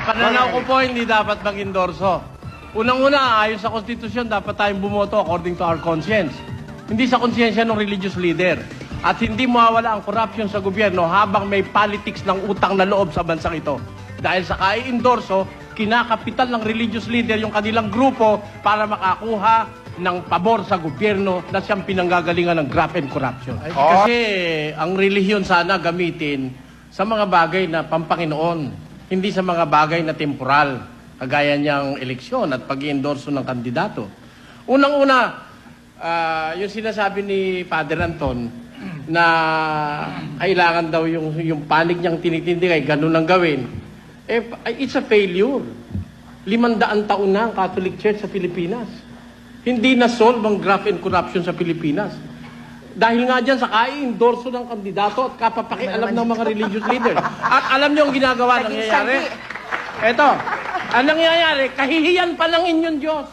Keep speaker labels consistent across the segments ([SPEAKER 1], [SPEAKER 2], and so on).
[SPEAKER 1] Pananaw ko po, hindi dapat mag-endorso. Unang-una, ayon sa konstitusyon, dapat tayong bumoto according to our conscience. Hindi sa konsyensya ng religious leader. At hindi mawawala ang corruption sa gobyerno habang may politics ng utang na loob sa bansang ito. Dahil sa kai-endorso, kinakapital ng religious leader yung kanilang grupo para makakuha ng pabor sa gobyerno na siyang pinanggagalingan ng graft and corruption. Kasi ang relihiyon sana gamitin sa mga bagay na pampanginoon, hindi sa mga bagay na temporal, kagaya niyang eleksyon at pag-i-endorso ng kandidato. Unang-una, yung sinasabi ni Father Anton na kailangan daw yung panig niyang tinitindig ay ganun ang gawin. It's a failure. 500 taon na ang Catholic Church sa Pilipinas. Hindi na-solve ang graft and corruption sa Pilipinas. Dahil nga dyan sa kai-endorso ng kandidato at kapapakialam ng mga religious leaders. At alam niyo ang ginagawa, nangyayari? Eto, ang nangyayari, kahihiyan pa ng inyong Diyos.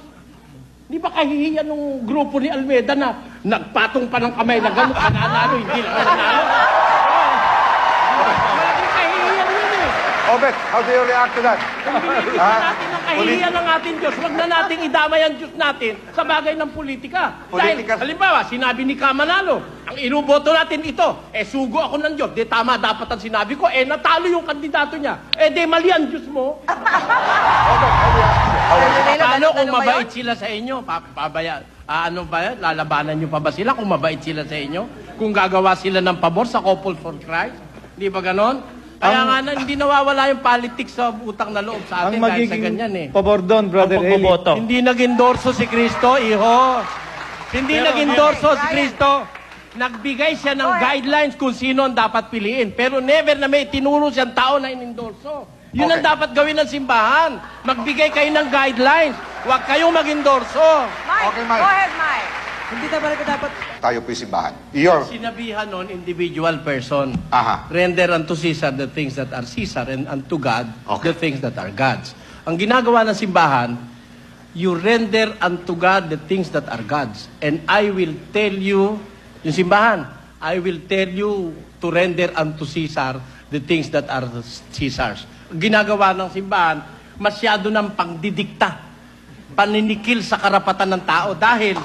[SPEAKER 1] Di ba kahihiyan ng grupo ni Almeida na nagpatong pa ng kamay na gano'n, pananalo, hindi na pananalo? Kahihiyan yun eh.
[SPEAKER 2] Obet, how do you react to that?
[SPEAKER 1] Kung binibigyan natin ang kahihiyan ng ating Diyos, wag na nating idamay ang Diyos natin sa bagay ng politika. Dahil, halimbawa, sinabi ni Kamanalo, ang inuboto natin ito, sugo ako ng Diyos, tama dapat ang sinabi ko, natalo yung kandidato niya, mali ang Diyos mo. Paano kung mabait sila sa inyo? Lalabanan nyo pa ba sila kung mabait sila sa inyo? Kung gagawa sila ng pabor sa couple for Christ? Hindi ba ganon? Kaya nga na, hindi nawawala yung politics sa utang na loob sa atin dahil sa ganyan eh.
[SPEAKER 3] Pabor doon, Brother Eli.
[SPEAKER 1] Hindi nag-endorso si Cristo, iho. Hindi nag-endorso si Cristo. Nagbigay siya ng guidelines kung sino ang dapat piliin. Pero never na may tinuro siyang tao na in-endorso. Yun ang dapat gawin ng simbahan. Magbigay kayo ng guidelines. Huwag kayong mag-endorso.
[SPEAKER 4] Mike,
[SPEAKER 2] Okay, Mike.
[SPEAKER 4] go ahead, Mike.
[SPEAKER 5] Hindi talaga dapat...
[SPEAKER 2] Tayo po yung simbahan. Your...
[SPEAKER 1] Sinabihan nun, individual person.
[SPEAKER 2] Aha.
[SPEAKER 1] Render unto Caesar the things that are Caesar and unto God the things that are God's. Ang ginagawa ng simbahan, you render unto God the things that are God's. And I will tell you, yung simbahan, I will tell you to render unto Caesar the things that are Caesar's. Ang ginagawa ng simbahan, masyado ng pangdidikta, paninikil sa karapatan ng tao dahil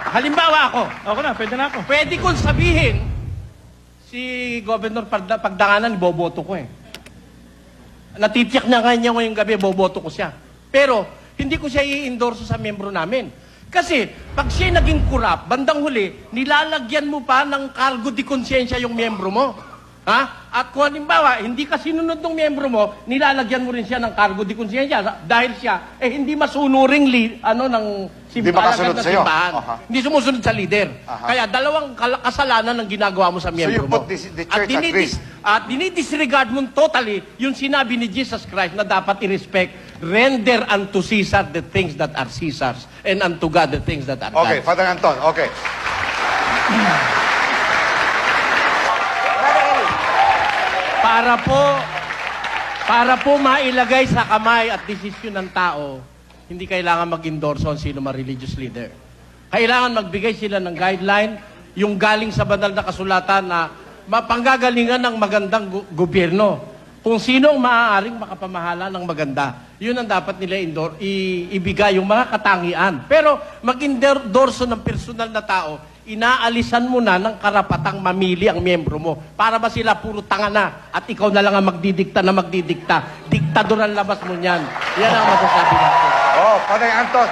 [SPEAKER 1] halimbawa
[SPEAKER 3] Ako na, pwede na ako.
[SPEAKER 1] pwede kong sabihin, si Governor Pagdanganan, boboto ko eh. Natitiyak na kanya ngayong gabi, boboto ko siya. Pero, hindi ko siya i-endorso sa membro namin. Kasi, pag siya naging kurap, bandang huli, nilalagyan mo pa ng cargo di konsensya yung membro mo. Ha? At kung halimbawa, hindi ka sinunod ng membro mo, nilalagyan mo rin siya ng cargo di konsensya dahil siya, hindi masunuring ng
[SPEAKER 2] Hindi makasunod sa'yo.
[SPEAKER 1] simbahan. Hindi sumusunod sa leader. Kaya dalawang kasalanan ang ginagawa mo sa
[SPEAKER 2] So
[SPEAKER 1] membro
[SPEAKER 2] you
[SPEAKER 1] mo.
[SPEAKER 2] put the church at risk.
[SPEAKER 1] At dinidisregard mo totally yung sinabi ni Jesus Christ na dapat i-respect, render unto Caesar the things that are Caesar's and unto God the things that are
[SPEAKER 2] Okay,
[SPEAKER 1] God's.
[SPEAKER 2] Father Anton, okay.
[SPEAKER 1] Para po mailagay sa kamay at desisyon ng tao, hindi kailangan mag-endorso ang sino religious leader. Kailangan magbigay sila ng guideline, yung galing sa banal na kasulatan na mapanggagalingan ng magandang gobyerno. Kung sino ang maaaring makapamahala ng maganda, yun ang dapat nila ibigay, yung mga katangian. Pero mag-endorso ng personal na tao, inaalisan mo na ng karapatang mamili ang miyembro mo. Para ba sila puro tanga na at ikaw na lang ang magdidikta na magdidikta. Diktador ang labas mo niyan. Yan ang masasabi natin.
[SPEAKER 2] Father Anton.